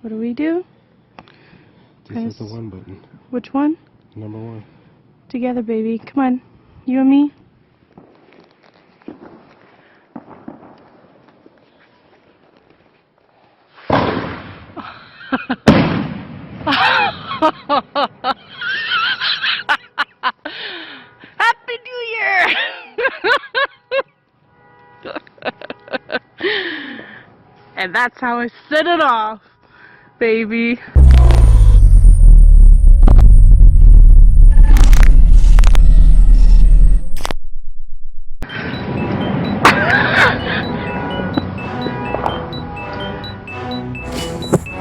What do we do? This is the one button. Which one? Number 1. Together, baby. Come on. You and me. Happy New Year! And that's how I set it off, baby.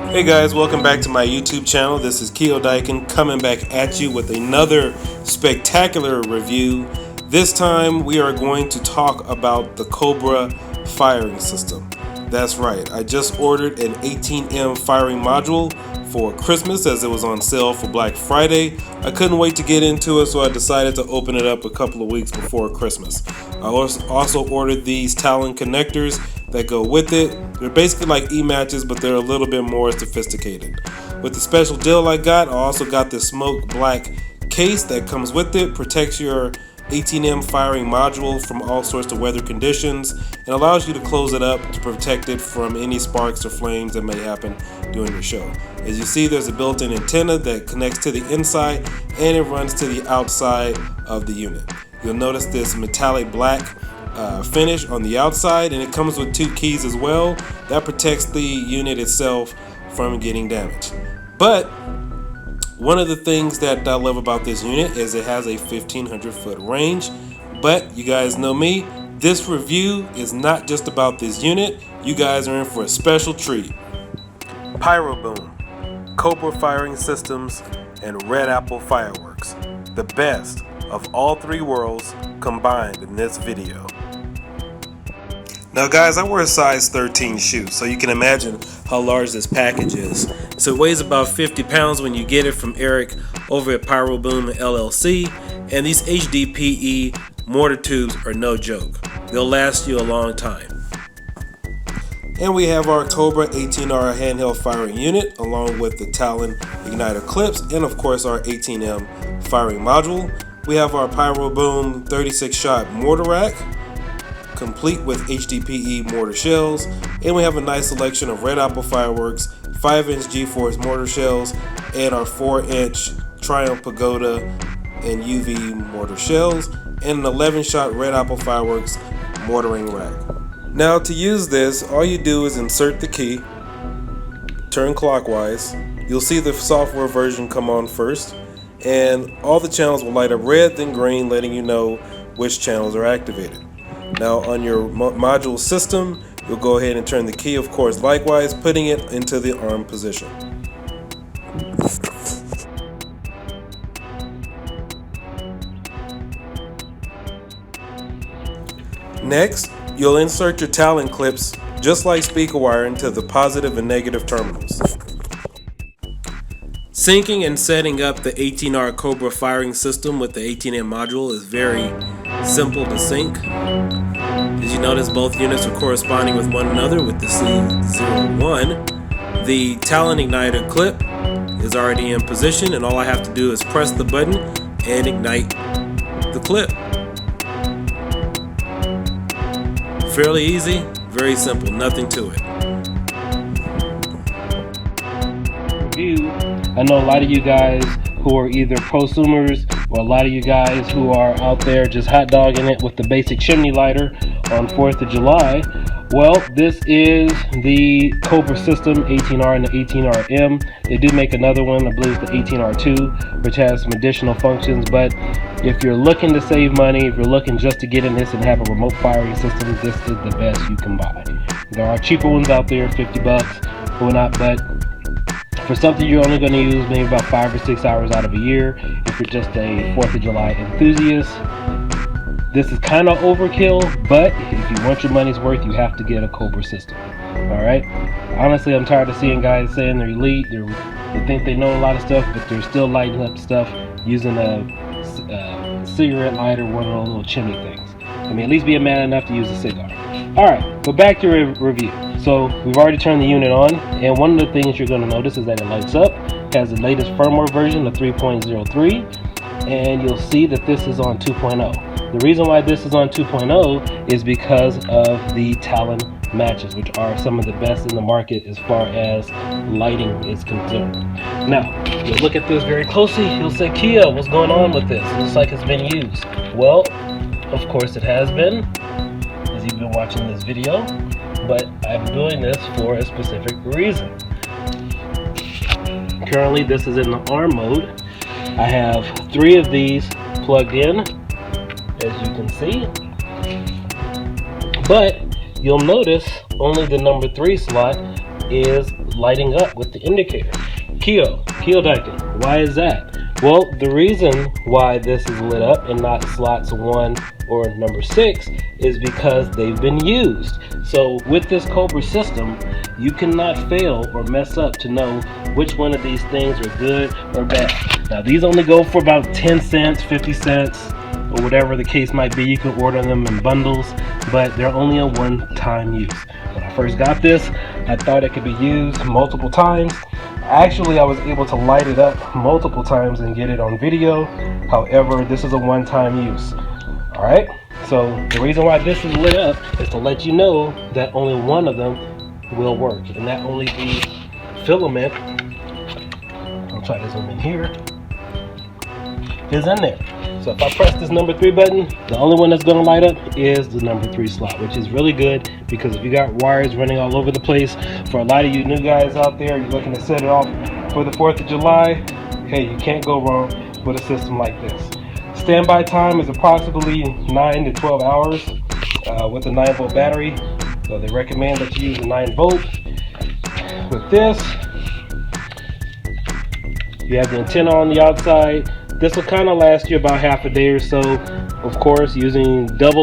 Hey guys, welcome back to my YouTube channel. This is Kiodiekin coming back at you with another spectacular review. This time we are going to talk about the Cobra firing system. That's right, I just ordered an 18M firing module for Christmas as it was on sale for Black Friday. I couldn't wait to get into it, so I decided to open it up a couple of weeks before Christmas. I also ordered these Talon connectors that go with it. They're basically like e-matches, but they're a little bit more sophisticated. With the special deal I also got this smoke black case that comes with it, protects your 18M firing module from all sorts of weather conditions, and allows you to close it up to protect it from any sparks or flames that may happen during your show. As you see, there's a built-in antenna that connects to the inside and it runs to the outside of the unit. You'll notice this metallic black finish on the outside, and it comes with 2 keys as well. That protects the unit itself from getting damaged. But one of the things that I love about this unit is it has a 1500 foot range. But you guys know me, this review is not just about this unit. You guys are in for a special treat. Pyroboom, Cobra firing systems, and Redapple fireworks. The best of all 3 worlds combined in this video. Now guys, I wear a size 13 shoe, so you can imagine how large this package is. So it weighs about 50 pounds when you get it from Eric over at Pyroboom LLC, and these Hdpe mortar tubes are no joke. They'll last you a long time. And we have our Cobra 18R handheld firing unit along with the Talon igniter clips and of course our 18M firing module. We have our Pyroboom 36 shot mortar rack, complete with Hdpe mortar shells, and we have a nice selection of Redapple fireworks, 5-inch G-force mortar shells, and our 4-inch Triumph Pagoda and UV mortar shells, and an 11-shot Redapple fireworks mortaring rack. Now to use this, all you do is insert the key, turn clockwise. You'll see the software version come on first, and all the channels will light up red then green, letting you know which channels are activated. Now on your module system, you'll go ahead and turn the key, of course, likewise, putting it into the arm position. Next, you'll insert your Talon clips, just like speaker wire, into the positive and negative terminals. Syncing and setting up the 18R Cobra firing system with the 18M module is very simple to sync. As you notice, both units are corresponding with one another with the C01. The Talon igniter clip is already in position, and all I have to do is press the button and ignite the clip. Fairly easy, very simple, nothing to it. I know a lot of you guys who are either prosumers or a lot of you guys who are out there just hot dogging it with the basic chimney lighter on 4th of July. Well, this is the Cobra system, 18R and the 18RM. They do make another one, I believe the 18R2, which has some additional functions, but if you're looking to save money, if you're looking just to get in this and have a remote firing system, this is the best you can buy. There are cheaper ones out there, 50 bucks, or not, but for something you're only going to use maybe about 5 or 6 hours out of a year, if you're just a 4th of July enthusiast, this is kind of overkill, but if you want your money's worth, you have to get a Cobra system. Alright? Honestly, I'm tired of seeing guys saying they're elite, they think they know a lot of stuff, but they're still lighting up stuff using a cigarette lighter, one of those little chimney things. I mean, at least be a man enough to use a cigar. Alright, but back to review. So we've already turned the unit on, and one of the things you're going to notice is that it lights up. It has the latest firmware version of 3.03, and you'll see that this is on 2.0. The reason why this is on 2.0 is because of the Talon matches, which are some of the best in the market as far as lighting is concerned. Now, you'll look at this very closely, you'll say, Kia, what's going on with this? It looks like it's been used. Well, of course it has been, as you've been watching this video, but I'm doing this for a specific reason. Currently, this is in the ARM mode. I have 3 of these plugged in, as you can see, but you'll notice only the number 3 slot is lighting up with the indicator. Kiodiekin, why is that? Well, the reason why this is lit up and not slots 1 or number 6 is because they've been used. So with this Cobra system, you cannot fail or mess up to know which one of these things are good or bad. Now, these only go for about 10 cents, 50 cents, or whatever the case might be. You can order them in bundles, but they're only a one-time use. When I first got this, I thought it could be used multiple times. Actually, I was able to light it up multiple times and get it on video. However, this is a one-time use. Alright, so the reason why this is lit up is to let you know that only one of them will work, and that only the filament, I'll try to zoom in here, is in there. So if I press this number 3 button, the only one that's going to light up is the number 3 slot, which is really good because if you got wires running all over the place, for a lot of you new guys out there, you're looking to set it off for the 4th of July, hey, you can't go wrong with a system like this. Standby time is approximately 9 to 12 hours with a 9-volt battery, so they recommend that you use a 9-volt. With this, you have the antenna on the outside. This will kind of last you about half a day or so. Of course, using this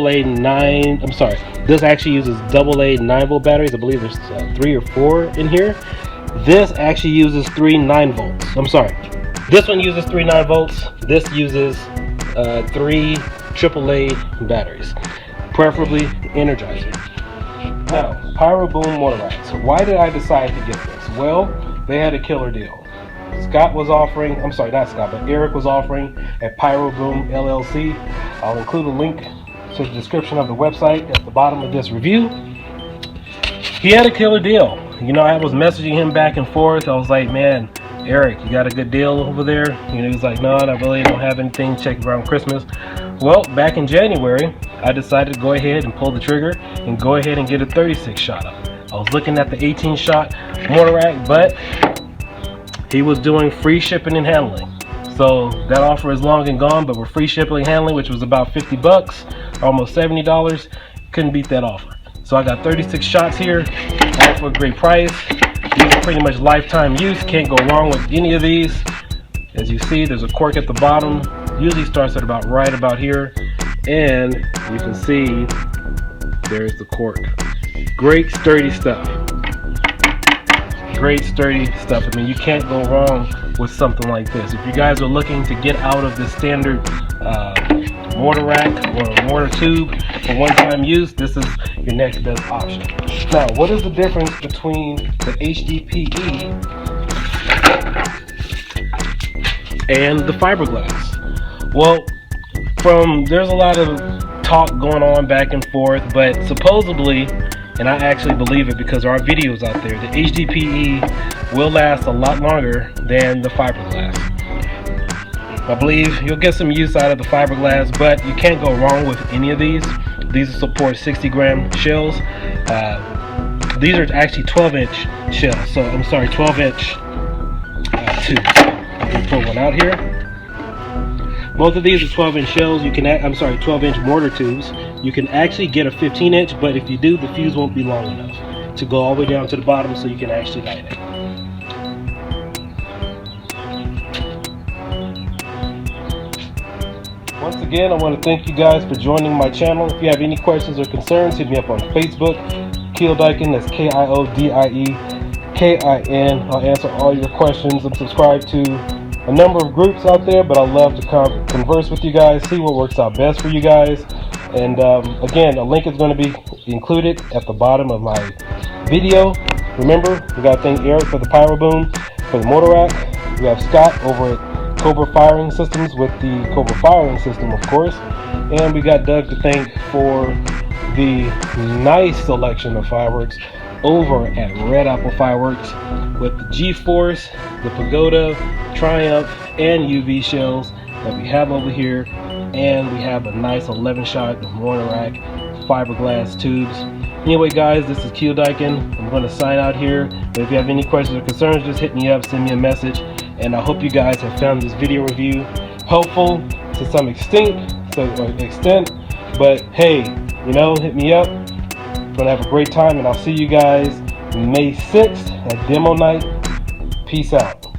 actually uses AA 9-volt batteries. I believe there's 3 or 4 in here. This actually uses 3 9-volts. I'm sorry. This one uses 3 9-volts. This uses 3 AAA batteries, preferably Energizer. Now, Pyroboom mortar racks. Why did I decide to get this? Well, they had a killer deal. Scott was offering, I'm sorry, not Scott, but Eric was offering at Pyroboom LLC. I'll include a link to the description of the website at the bottom of this review. He had a killer deal. You know, I was messaging him back and forth. I was like, man, Eric, you got a good deal over there? You know, he was like, no, I really don't have anything. Check around Christmas. Well, back in January, I decided to go ahead and pull the trigger and go ahead and get a 36 shot up. I was looking at the 18 shot mortar rack, but he was doing free shipping and handling. So that offer is long and gone, but with free shipping and handling, which was about 50 bucks, almost $70, couldn't beat that offer. So I got 36 shots here, all for a great price. These are pretty much lifetime use, can't go wrong with any of these. As you see, there's a cork at the bottom, usually starts at right about here, and you can see there's the cork. Great sturdy stuff. Great sturdy stuff. I mean, you can't go wrong with something like this. If you guys are looking to get out of the standard mortar rack or mortar tube for one-time use, this is your next best option. Now, what is the difference between the Hdpe and the Fiberglass? Well, there's a lot of talk going on back and forth, but supposedly, and I actually believe it because there are videos out there, the Hdpe will last a lot longer than the Fiberglass. I believe you'll get some use out of the Fiberglass, but you can't go wrong with any of these. These support 60-gram shells. These are actually 12-inch shells, so I'm sorry, 12-inch tubes. I'm going to pull one out here. Both of these are 12-inch shells. You can, 12-inch mortar tubes. You can actually get a 15-inch, but if you do, the fuse won't be long enough to go all the way down to the bottom so you can actually light it. Once again, I want to thank you guys for joining my channel. If you have any questions or concerns, hit me up on Facebook, Kiodiekin, that's Kiodiekin. I'll answer all your questions. I'm subscribed to a number of groups out there, but I love to converse with you guys, see what works out best for you guys. And again, a link is going to be included at the bottom of my video. Remember, we got to thank Eric for the Pyroboom, for the Mortar rack. We have Scott over at Cobra Firing Systems with the Cobra Firing System, of course. And we got Doug to thank for the nice selection of fireworks over at Redapple Fireworks with the G-Force, the Pagoda, Triumph, and UV shells that we have over here. And we have a nice 11-shot Mortar rack, fiberglass tubes. Anyway, guys, this is Kiodiekin. I'm going to sign out here. But if you have any questions or concerns, just hit me up, send me a message. And I hope you guys have found this video review helpful to some extent. But hey, you know, hit me up. I'm going to have a great time, and I'll see you guys May 6th at Demo Night. Peace out.